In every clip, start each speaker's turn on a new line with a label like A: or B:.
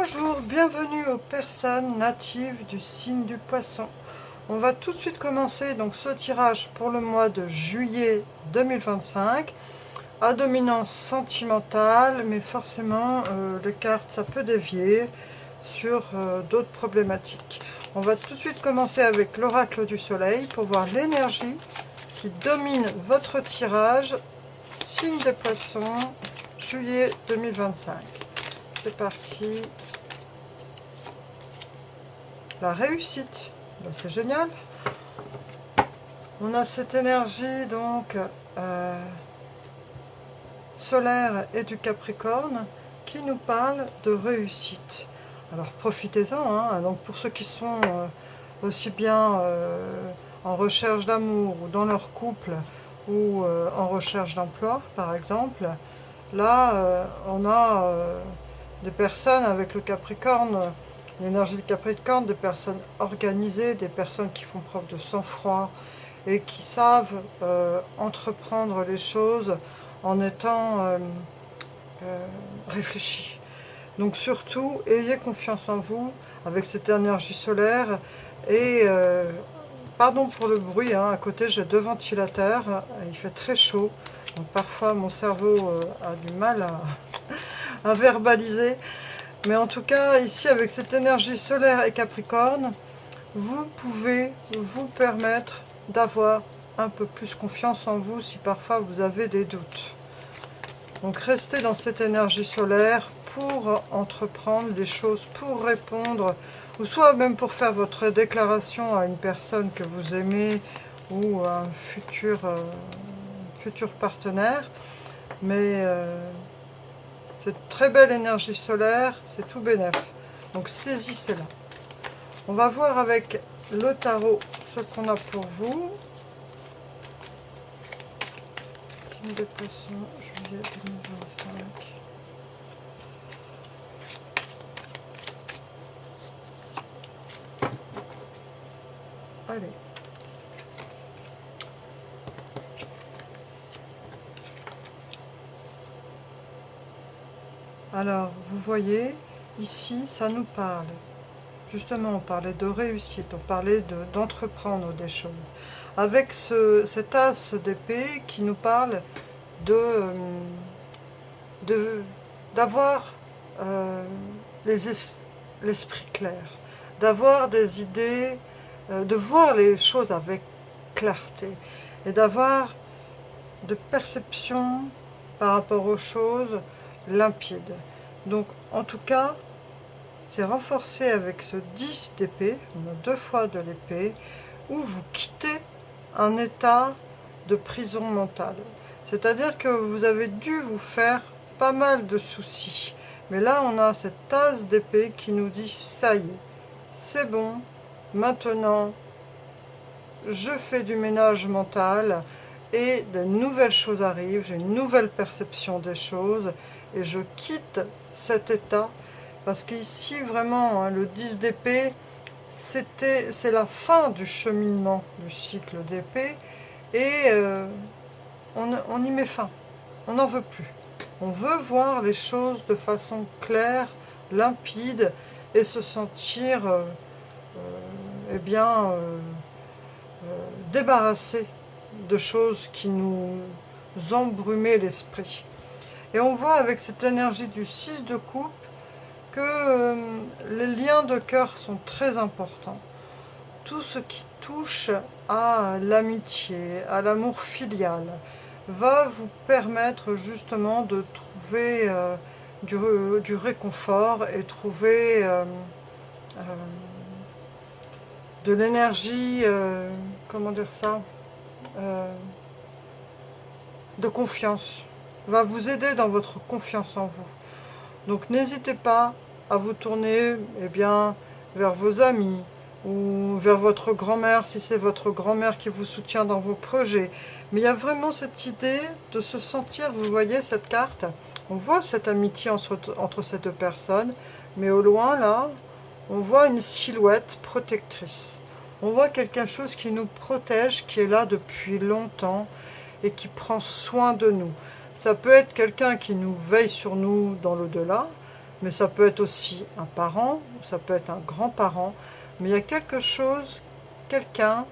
A: Bonjour, bienvenue aux personnes natives du signe du Poisson. On va tout de suite commencer donc ce tirage pour le mois de juillet 2025 à dominance sentimentale, mais forcément les cartes ça peut dévier sur d'autres problématiques. On va tout de suite commencer avec l'oracle du soleil pour voir l'énergie qui domine votre tirage, signe des Poissons, juillet 2025. C'est parti. La réussite, ben, c'est génial. On a cette énergie donc solaire et du Capricorne qui nous parle de réussite. Alors profitez-en, hein. Donc pour ceux qui sont aussi bien en recherche d'amour ou dans leur couple ou en recherche d'emploi par exemple, là on a des personnes avec le Capricorne, l'énergie du Capricorne, des personnes organisées, des personnes qui font preuve de sang-froid et qui savent entreprendre les choses en étant réfléchis. Donc surtout, ayez confiance en vous avec cette énergie solaire et pardon pour le bruit, hein, à côté j'ai deux ventilateurs, il fait très chaud, donc parfois mon cerveau a du mal à verbaliser. Mais en tout cas, ici, avec cette énergie solaire et Capricorne, vous pouvez vous permettre d'avoir un peu plus confiance en vous si parfois vous avez des doutes. Donc restez dans cette énergie solaire pour entreprendre des choses, pour répondre, ou soit même pour faire votre déclaration à une personne que vous aimez ou à un futur partenaire. Mais cette très belle énergie solaire, c'est tout bénef. Donc saisissez-la. On va voir avec le tarot ce qu'on a pour vous. Signe des Poissons, juillet 2025. Allez. Alors, vous voyez, ici, ça nous parle. Justement, on parlait de réussite, on parlait d'entreprendre des choses. Avec cet as d'épée qui nous parle d'avoir l'esprit clair, d'avoir des idées, de voir les choses avec clarté et d'avoir de perception par rapport aux choses limpide. Donc en tout cas, c'est renforcé avec ce 10 d'épée, on a deux fois de l'épée, où vous quittez un état de prison mentale. C'est-à-dire que vous avez dû vous faire pas mal de soucis. Mais là, on a cette tasse d'épée qui nous dit, ça y est, c'est bon, maintenant, je fais du ménage mental et de nouvelles choses arrivent, j'ai une nouvelle perception des choses et je quitte cet état parce qu'ici vraiment hein, le 10 d'épée c'est la fin du cheminement du cycle d'épée et on y met fin, on n'en veut plus, on veut voir les choses de façon claire, limpide et se sentir eh bien débarrassé de choses qui nous embrumaient l'esprit. Et on voit avec cette énergie du 6 de coupe que les liens de cœur sont très importants. Tout ce qui touche à l'amitié, à l'amour filial, va vous permettre justement de trouver du réconfort et trouver de l'énergie, comment dire ça, de confiance, va vous aider dans votre confiance en vous. Donc n'hésitez pas à vous tourner eh bien, vers vos amis ou vers votre grand-mère si c'est votre grand-mère qui vous soutient dans vos projets. Mais il y a vraiment cette idée de se sentir, vous voyez cette carte, on voit cette amitié entre ces deux personnes, mais au loin là, on voit une silhouette protectrice. On voit quelque chose qui nous protège, qui est là depuis longtemps et qui prend soin de nous. Ça peut être quelqu'un qui nous veille sur nous dans l'au-delà, mais ça peut être aussi un parent, ça peut être un grand-parent, mais il y a quelque chose, quelqu'un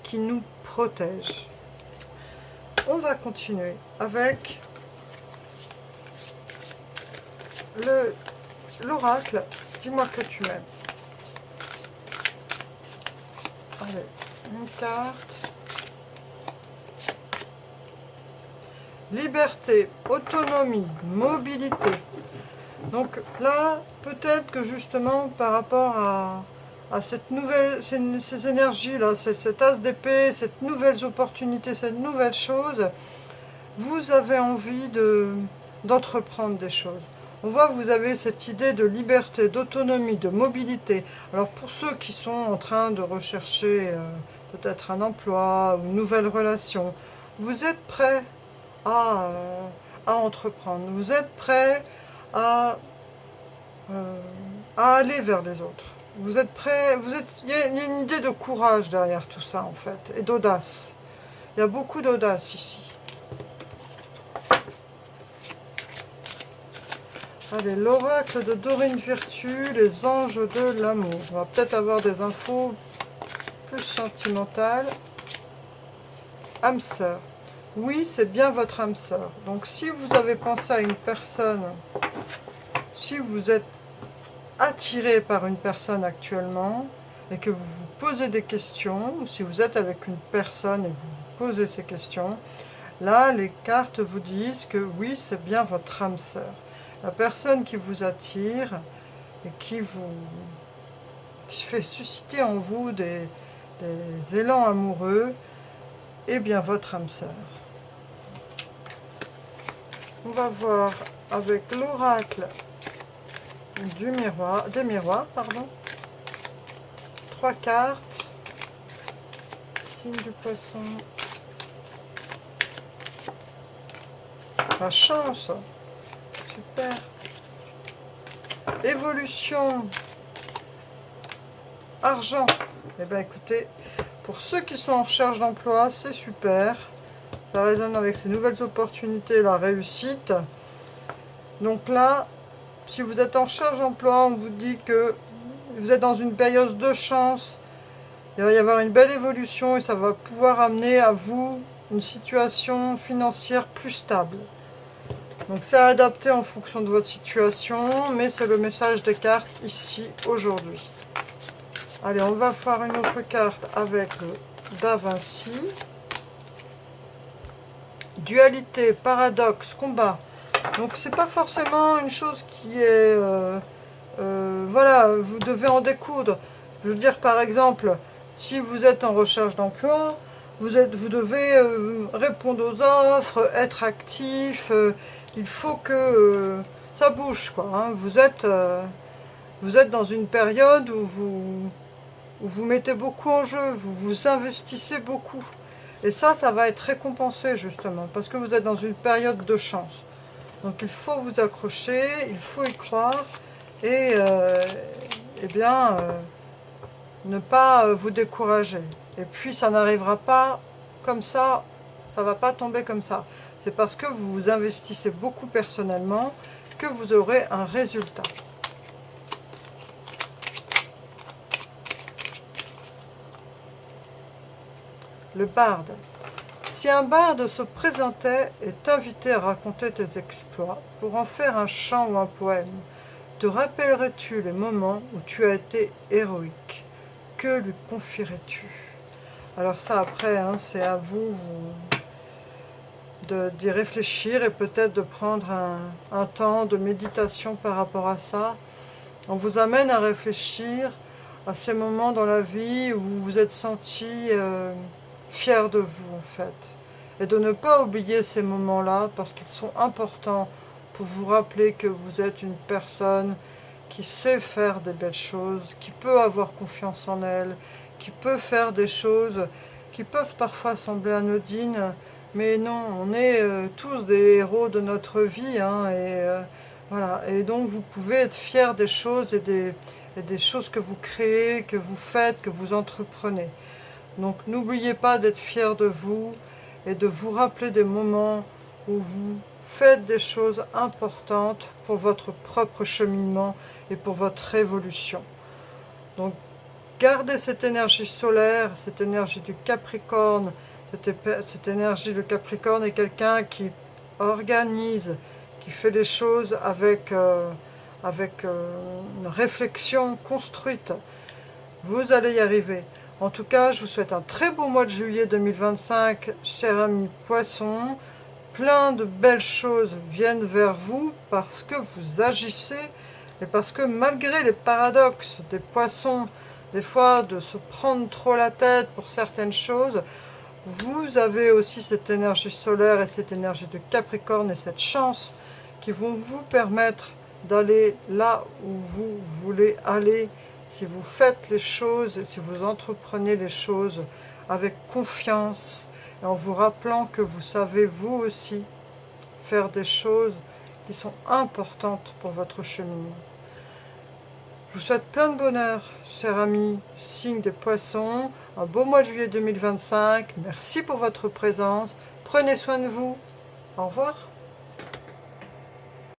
A: qui nous protège. On va continuer avec l'oracle. Dis-moi que tu m'aimes. Allez, une carte. Liberté, autonomie, mobilité. Donc là, peut-être que justement par rapport à cette nouvelle, ces énergies-là, cet as d'épée, cette nouvelle opportunité, cette nouvelle chose, vous avez envie d'entreprendre des choses. On voit que vous avez cette idée de liberté, d'autonomie, de mobilité. Alors pour ceux qui sont en train de rechercher peut-être un emploi ou une nouvelle relation, vous êtes prêts à entreprendre. Vous êtes prêts à aller vers les autres. Vous êtes prêts, il y a une idée de courage derrière tout ça en fait, et d'audace. Il y a beaucoup d'audace ici. Allez, l'oracle de Dorine Virtue, les anges de l'amour. On va peut-être avoir des infos plus sentimentales. Âme sœur. Oui, c'est bien votre âme sœur. Donc si vous avez pensé à une personne, si vous êtes attiré par une personne actuellement et que vous vous posez des questions, ou si vous êtes avec une personne et que vous vous posez ces questions, là les cartes vous disent que oui, c'est bien votre âme sœur. La personne qui vous attire et qui fait susciter en vous des élans amoureux, est bien votre âme sœur. On va voir avec l'oracle des miroirs, pardon. 3 cartes. Signe du poisson. La chance. Super. Évolution. Argent. Eh bien écoutez, pour ceux qui sont en recherche d'emploi, c'est super. Ça résonne avec ces nouvelles opportunités, la réussite. Donc là, si vous êtes en recherche d'emploi, on vous dit que vous êtes dans une période de chance. Il va y avoir une belle évolution et ça va pouvoir amener à vous une situation financière plus stable. Donc c'est adapté en fonction de votre situation, mais c'est le message des cartes ici aujourd'hui. Allez, on va faire une autre carte avec le Da Vinci. Dualité, paradoxe, combat. Donc c'est pas forcément une chose qui est... voilà, vous devez en découdre. Je veux dire par exemple, si vous êtes en recherche d'emploi, vous devez répondre aux offres, être actif. Il faut que ça bouge, quoi. Hein. Vous êtes dans une période où vous mettez beaucoup en jeu, vous vous investissez beaucoup. Et ça va être récompensé justement, parce que vous êtes dans une période de chance. Donc il faut vous accrocher, il faut y croire, et ne pas vous décourager. Et puis ça n'arrivera pas comme ça va pas tomber comme ça. C'est parce que vous vous investissez beaucoup personnellement que vous aurez un résultat. Le barde. Si un barde se présentait et t'invitait à raconter tes exploits pour en faire un chant ou un poème, te rappellerais-tu les moments où tu as été héroïque? Que lui confierais-tu? Alors ça après, hein, c'est à vous d'y réfléchir et peut-être de prendre un temps de méditation par rapport à ça. On vous amène à réfléchir à ces moments dans la vie où vous vous êtes senti fier de vous en fait. Et de ne pas oublier ces moments-là parce qu'ils sont importants pour vous rappeler que vous êtes une personne qui sait faire des belles choses, qui peut avoir confiance en elle, qui peut faire des choses qui peuvent parfois sembler anodines, mais non, on est tous des héros de notre vie, hein, voilà. Et donc vous pouvez être fiers des choses et des choses que vous créez, que vous faites, que vous entreprenez. Donc n'oubliez pas d'être fiers de vous et de vous rappeler des moments où vous faites des choses importantes pour votre propre cheminement et pour votre évolution. Donc, gardez cette énergie solaire, cette énergie du Capricorne. Cette énergie, le Capricorne est quelqu'un qui organise, qui fait les choses avec une réflexion construite. Vous allez y arriver. En tout cas, je vous souhaite un très beau mois de juillet 2025, chers amis Poissons. Plein de belles choses viennent vers vous parce que vous agissez et parce que malgré les paradoxes des Poissons, des fois de se prendre trop la tête pour certaines choses, vous avez aussi cette énergie solaire et cette énergie de Capricorne et cette chance qui vont vous permettre d'aller là où vous voulez aller si vous faites les choses et si vous entreprenez les choses avec confiance et en vous rappelant que vous savez vous aussi faire des choses qui sont importantes pour votre cheminement. Je vous souhaite plein de bonheur, chers amis, signe des Poissons, un beau mois de juillet 2025. Merci pour votre présence. Prenez soin de vous. Au revoir.